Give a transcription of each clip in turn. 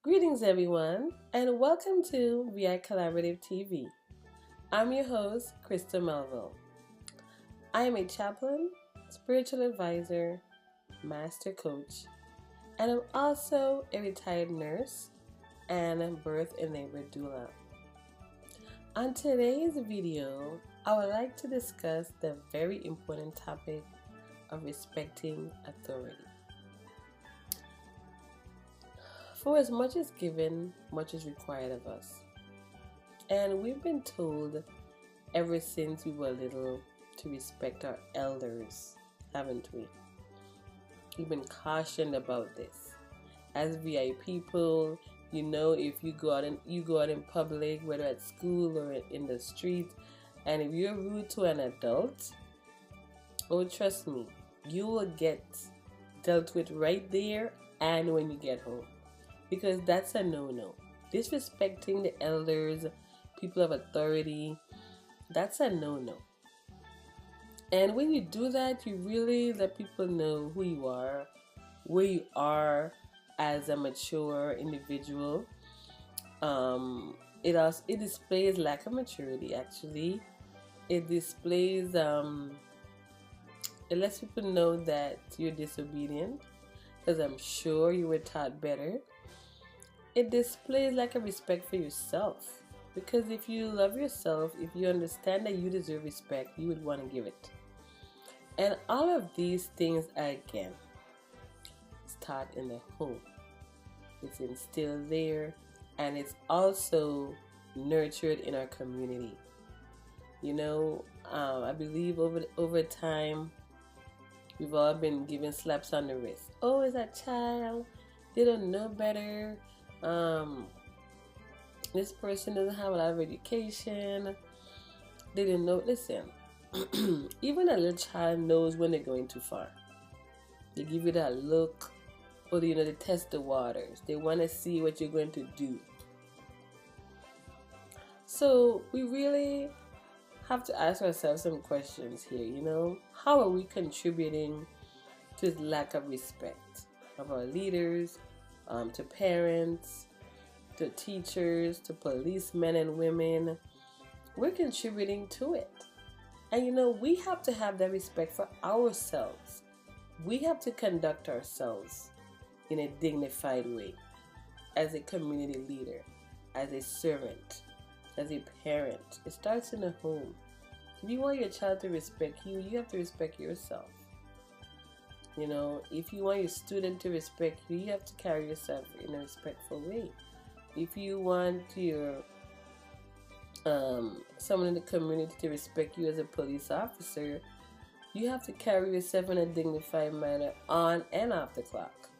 Greetings, everyone, and welcome to VI Collaborative TV. I'm your host, Krista Melville. I am a chaplain, spiritual advisor, master coach, and I'm also a retired nurse and birth and labor doula. On today's video, I would like to discuss the very important topic of respecting authority. For as much is given, much is required of us. And we've been told ever since we were little to respect our elders, haven't we? We've been cautioned about this. As VI people, if you go out in public, whether at school or in the street, and if you're rude to an adult, oh trust me, you will get dealt with right there and when you get home. Because that's a no-no. Disrespecting the elders, people of authority, that's a no-no. And when you do that, you really let people know who you are, where you are as a mature individual. It displays lack of maturity. Actually, it displays it lets people know that you're disobedient, because I'm sure you were taught better. It displays like a respect for yourself, because if you love yourself, if you understand that you deserve respect, you would want to give it. And all of these things, again, start in the home. It's instilled there, and it's also nurtured in our community. I believe over time, we've all been given slaps on the wrist. Oh, it's a child. They don't know better. This person doesn't have a lot of education. They didn't know. Listen, even a little child knows when they're going too far. They give you that look, or they test the waters. They want to see what you're going to do. So we really have to ask ourselves some questions here. How are we contributing to the lack of respect of our leaders, to parents, to teachers, to policemen and women? We're contributing to it. And we have to have that respect for ourselves. We have to conduct ourselves in a dignified way as a community leader, as a servant, as a parent. It starts in the home. If you want your child to respect you, you have to respect yourself. If you want your student to respect you, you have to carry yourself in a respectful way. If you want your someone in the community to respect you as a police officer, you have to carry yourself in a dignified manner on and off the clock.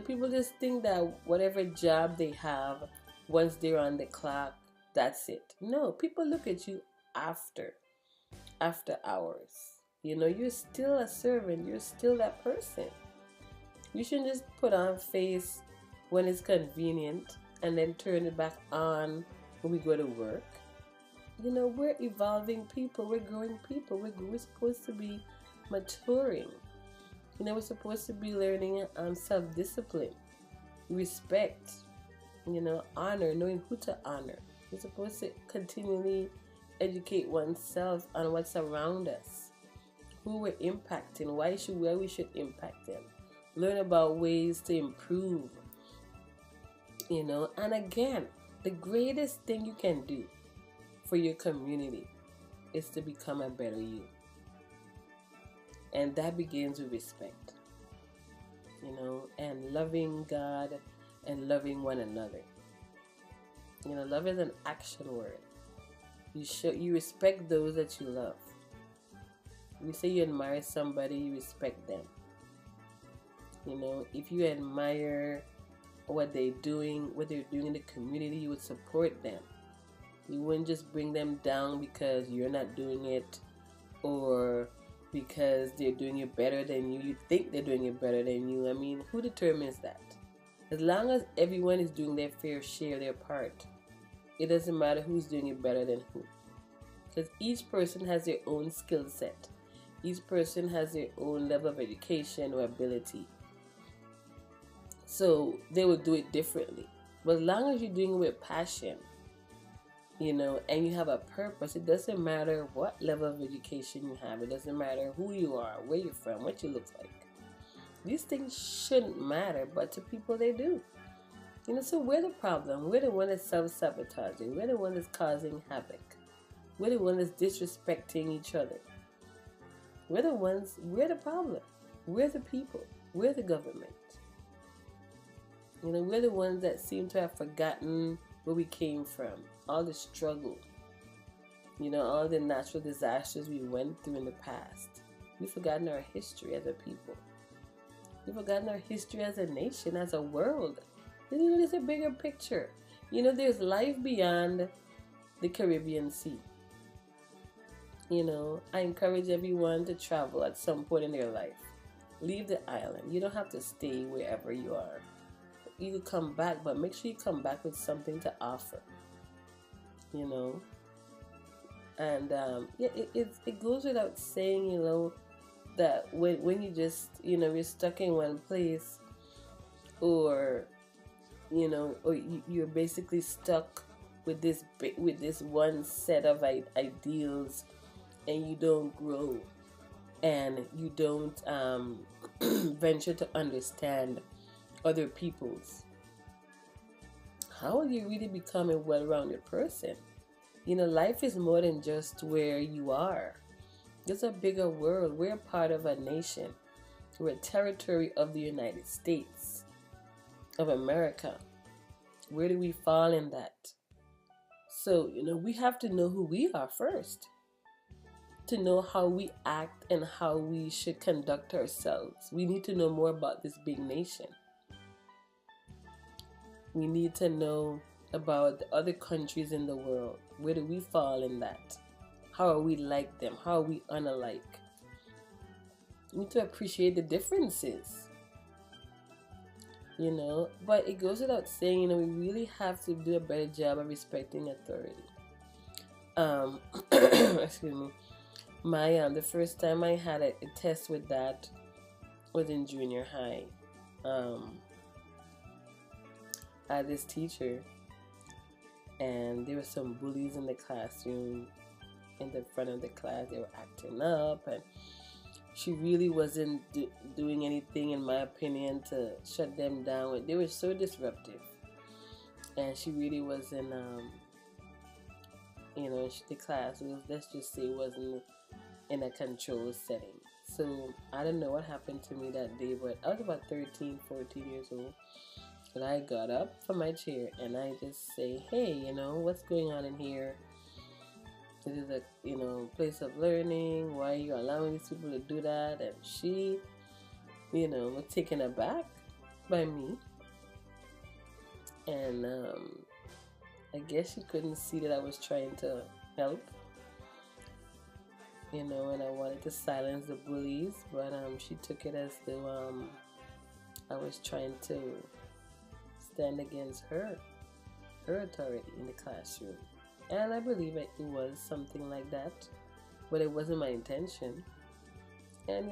People just think that whatever job they have, once they're on the clock, that's it. No, people look at you after hours. You're still a servant. You're still that person. You shouldn't just put on face when it's convenient and then turn it back on when we go to work. We're evolving people. We're growing people. We're supposed to be maturing. We're supposed to be learning self-discipline, respect, honor, knowing who to honor. We're supposed to continually educate oneself on what's around us, who we're impacting, where we should impact them, learn about ways to improve, and again, the greatest thing you can do for your community is to become a better you. And that begins with respect, and loving God and loving one another. Love is an action word. You respect those that you love. You say you admire somebody, you respect them. If you admire what they're doing in the community, you would support them. You wouldn't just bring them down because you're not doing it, or because they're doing it better than you. You think they're doing it better than you. I mean, who determines that? As long as everyone is doing their fair share, their part, it doesn't matter who's doing it better than who. Because each person has their own skill set. Each person has their own level of education or ability. So they will do it differently. But as long as you're doing it with passion, and you have a purpose, it doesn't matter what level of education you have. It doesn't matter who you are, where you're from, what you look like. These things shouldn't matter, but to people they do. So we're the problem. We're the one that's self-sabotaging. We're the one that's causing havoc. We're the one that's disrespecting each other. We're the problem. We're the people. We're the government. We're the ones that seem to have forgotten where we came from. All the struggle. All the natural disasters we went through in the past. We've forgotten our history as a people. We've forgotten our history as a nation, as a world. There's a bigger picture. There's life beyond the Caribbean Sea. I encourage everyone to travel at some point in their life. Leave the island. You don't have to stay wherever you are. You can come back, but make sure you come back with something to offer. And it goes without saying, that when you just, you're stuck in one place, or you're basically stuck with this one set of ideals, and you don't grow, and you don't venture to understand other people's. How will you really become a well-rounded person? Life is more than just where you are. There's a bigger world. We're part of a nation. We're a territory of the United States of America. Where do we fall in that? So, we have to know who we are first, to know how we act and how we should conduct ourselves. We need to know more about this big nation. We need to know about the other countries in the world. Where do we fall in that? How are we like them? How are we unalike? We need to appreciate the differences. But it goes without saying, we really have to do a better job of respecting authority. Excuse me. The first time I had a test with that was in junior high. I had this teacher, and there were some bullies in the classroom. In the front of the class, they were acting up, and she really wasn't doing anything, in my opinion, to shut them down. They were so disruptive, and she really wasn't, the class was, let's just say, wasn't in a controlled setting. So I don't know what happened to me that day, but I was about 13, 14 years old, and I got up from my chair, and I just say, hey, what's going on in here? This is a, place of learning. Why are you allowing these people to do that? And she, was taken aback by me. And I guess she couldn't see that I was trying to help. And I wanted to silence the bullies. But she took it as though I was trying to stand against her authority in the classroom. And I believe it was something like that, but it wasn't my intention. And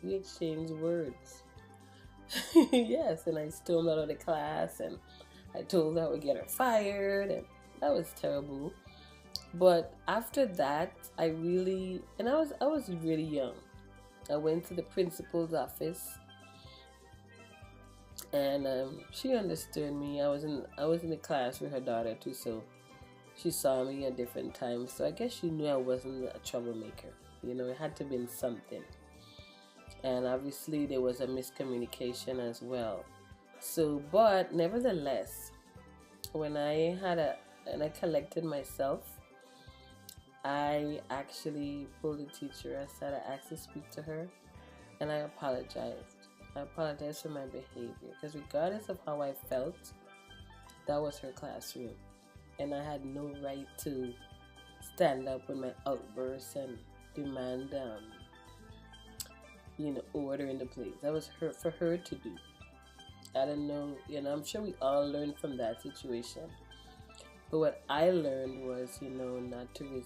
we exchanged words. Yes, and I stormed out of the class, and I told her I would get her fired, and that was terrible. But after that, I was really young. I went to the principal's office, and she understood me. I was in the class with her daughter too, so she saw me at different times. So I guess she knew I wasn't a troublemaker. It had to have been something. And obviously there was a miscommunication as well. So, but nevertheless, when I collected myself, I actually pulled the teacher aside. I asked to speak to her, and I apologized. I apologized for my behavior, because regardless of how I felt, that was her classroom, and I had no right to stand up with my outbursts and demand, order in the place. That was for her to do. I don't know, I'm sure we all learned from that situation. But what I learned was, not to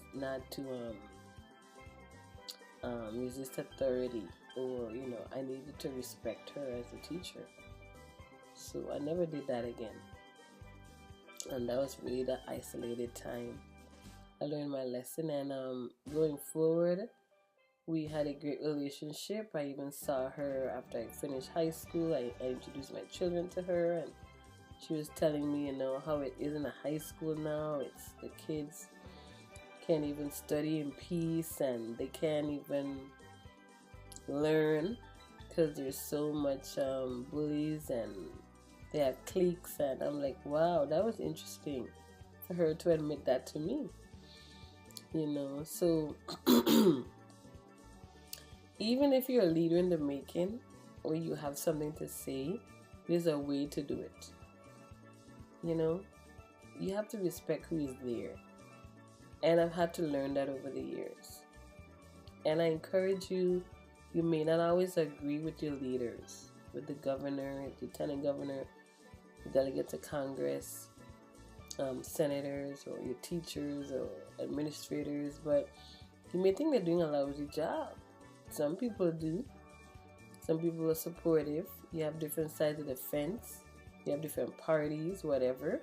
resist authority, or I needed to respect her as a teacher. so I never did that again. And that was really the isolated time. I learned my lesson, and going forward, we had a great relationship. I even saw her after I finished high school. I introduced my children to her, and she was telling me, how it is in a high school now. It's the kids can't even study in peace, and they can't even learn because there's so much bullies, and they have cliques. And I'm like, wow, that was interesting for her to admit that to me. So even if you're a leader in the making, or you have something to say, there's a way to do it. You have to respect who is there. And I've had to learn that over the years. And I encourage you, you may not always agree with your leaders, with the governor, lieutenant governor, the delegate to Congress, senators, or your teachers or administrators, but you may think they're doing a lousy job. Some people do. Some people are supportive. You have different sides of the fence. You have different parties, whatever.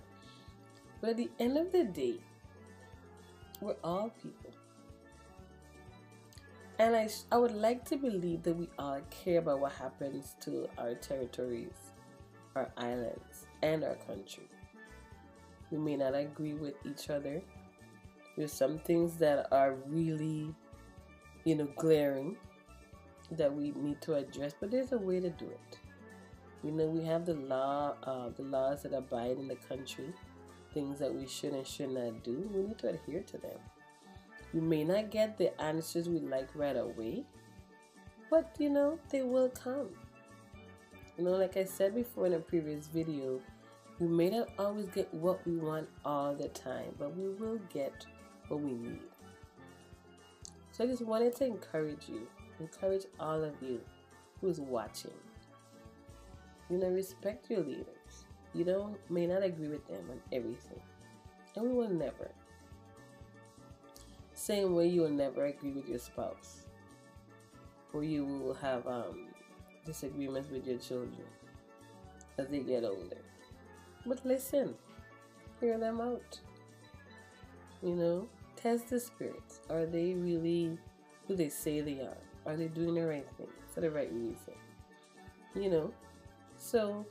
But at the end of the day, we're all people. And I would like to believe that we all care about what happens to our territories, our islands, and our country. We may not agree with each other. There's some things that are really, glaring that we need to address, but there's a way to do it. We have the laws that abide in the country, things that we should and should not do. We need to adhere to them. We may not get the answers we like right away, but they will come. Like I said before in a previous video, we may not always get what we want all the time, but we will get what we need. So I just wanted to encourage all of you who's watching. Respect your leaders. You may not agree with them on everything, and we will never. Same way you will never agree with your spouse, or you will have disagreements with your children as they get older. But listen, hear them out. Test the spirits. Are they really who they say they are? Are they doing the right thing for the right reason? So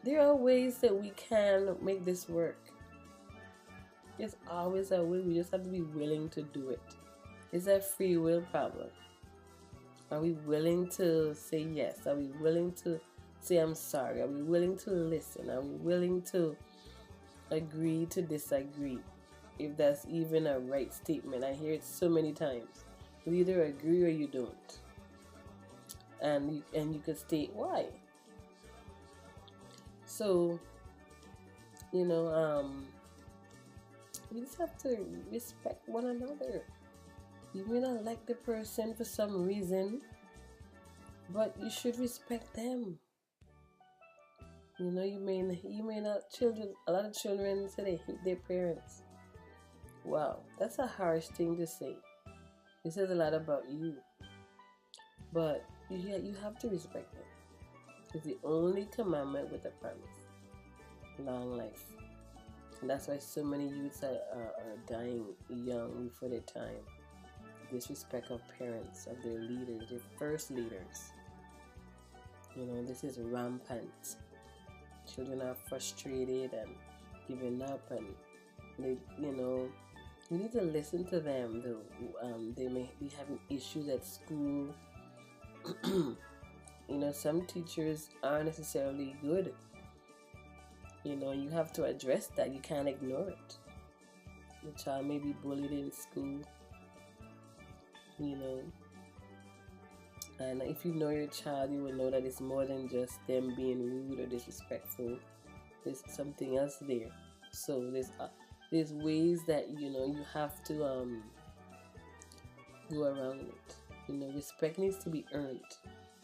there are ways that we can make this work. There's always a way. We just have to be willing to do it. It's a free will problem. Are we willing to say yes? Are we willing to say I'm sorry? Are we willing to listen? Are we willing to agree to disagree? If that's even a right statement. I hear it so many times. You either agree or you don't. And you could state why. So, we just have to respect one another. You may not like the person for some reason, but you should respect them. You may not. A lot of children say they hate their parents. Wow, that's a harsh thing to say. It says a lot about you. But you have to respect them. It's the only commandment with a promise. Long life. And that's why so many youths are dying young before their time. Disrespect of parents, of their leaders, their first leaders. This is rampant. Children are frustrated and giving up, and they, you need to listen to them. They may be having issues at school. Some teachers aren't necessarily good. You have to address that. You can't ignore it. The child may be bullied in school. And if you know your child, you will know that it's more than just them being rude or disrespectful. There's something else there. So there's ways that you have to go around it. Respect needs to be earned.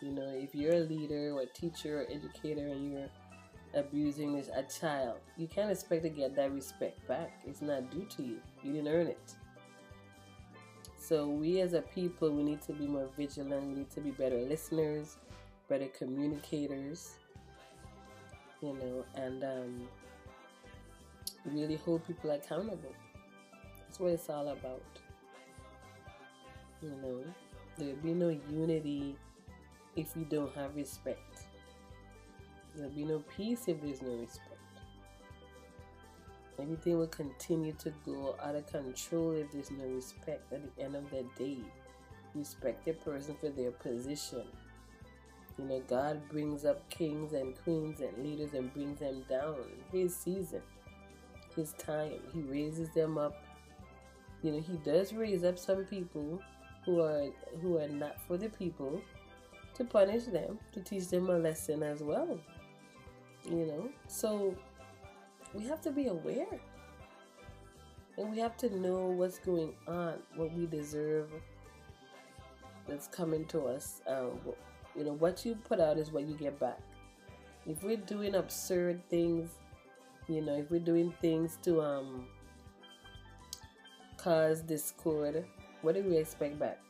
If you're a leader or a teacher or educator and you're abusing a child, you can't expect to get that respect back. It's not due to you. You didn't earn it. So we as a people, we need to be more vigilant. We need to be better listeners, better communicators. and really hold people accountable. That's what it's all about. There'll be no unity if we don't have respect. There'll be no peace if there's no respect. Everything will continue to go out of control if there's no respect at the end of the day. Respect a person for their position. God brings up kings and queens and leaders and brings them down. His season, his time. He raises them up. He does raise up some people who are not for the people to punish them, to teach them a lesson as well. So we have to be aware. And we have to know what's going on, what we deserve that's coming to us. What you put out is what you get back. If we're doing absurd things, if we're doing things to cause discord, what do we expect back?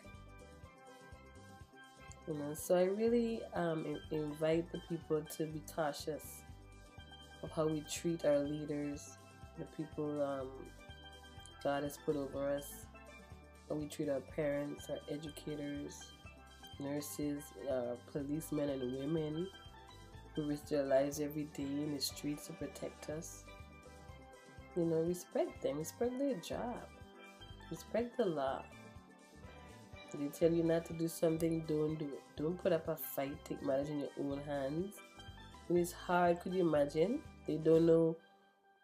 So I really invite the people to be cautious of how we treat our leaders, the people God has put over us, how we treat our parents, our educators, nurses, policemen and women who risk their lives every day in the streets to protect us. Respect them, respect their job, respect the law. If they tell you not to do something, don't do it. Don't put up a fight, take matters in your own hands. When it's hard, could you imagine? They don't know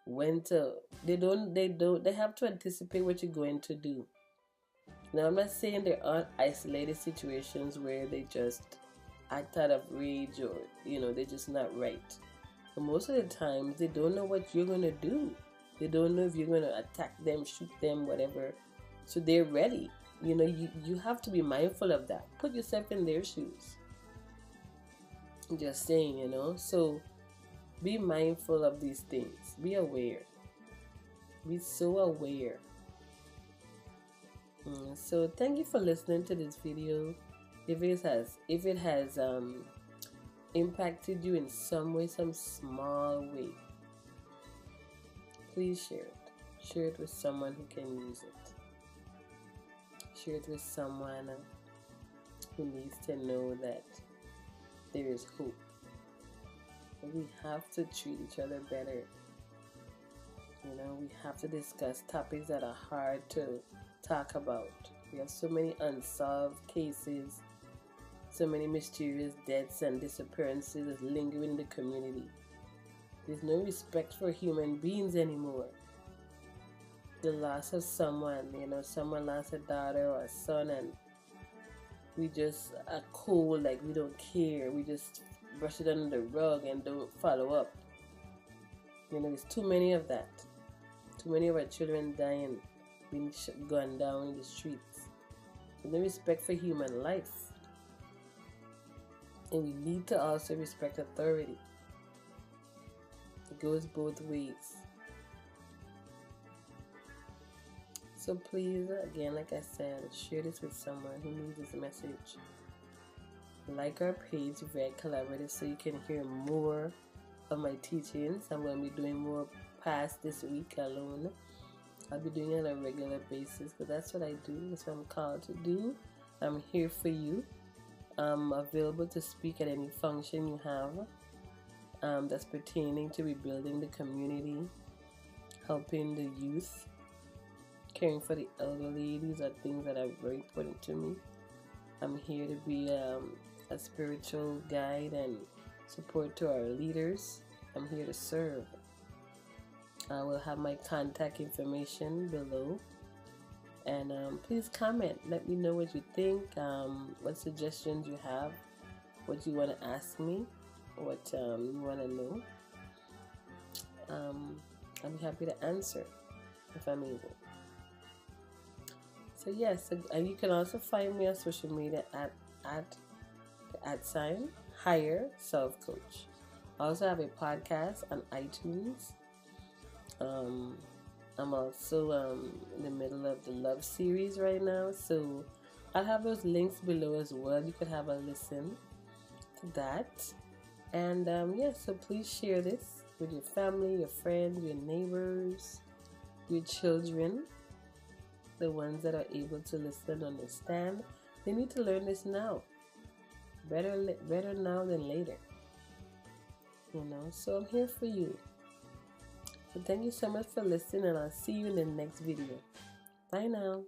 when to, they have to anticipate what you're going to do. Now, I'm not saying there aren't isolated situations where they just act out of rage or, they're just not right. But most of the times, they don't know what you're going to do. They don't know if you're going to attack them, shoot them, whatever. So they're ready. You have to be mindful of that. Put yourself in their shoes. I'm just saying, So be mindful of these things. Be aware. Be so aware. So thank you for listening to this video. If it has impacted you in some way, some small way, please share it. Share it with someone who can use it. Share it with someone who needs to know that there is hope. We have to treat each other better. We have to discuss topics that are hard to talk about. We have so many unsolved cases, so many mysterious deaths and disappearances lingering in the community. There's no respect for human beings anymore. The loss of someone, someone lost a daughter or a son, and we just are cold, like we don't care. We just brush it under the rug and don't follow up. There's too many of that. Too many of our children dying, being gunned down in the streets. No respect for human life. And we need to also respect authority. It goes both ways. So please, again, like I said, share this with someone who needs this message. Like our page, Very Collaborative, so you can hear more of my teachings. I'm going to be doing more past this week alone. I'll be doing it on a regular basis because that's what I do. That's what I'm called to do. I'm here for you. I'm available to speak at any function you have that's pertaining to rebuilding the community, helping the youth, caring for the elderly. These are things that are very important to me. I'm here to be a spiritual guide and support to our leaders. I'm here to serve. I will have my contact information below. And please comment. Let me know what you think, what suggestions you have, what you want to ask me, what you want to know. I'm happy to answer if I'm able. So yes, and you can also find me on social media at the @Higher Self Coach. I also have a podcast on iTunes. I'm also in the middle of the love series right now, so I'll have those links below as well. You could have a listen to that. And yeah, so please share this with your family, your friends, your neighbors, your children, the ones that are able to listen and understand. They need to learn this now. Better now than later. So I'm here for you. So thank you so much for listening, and I'll see you in the next video. Bye now.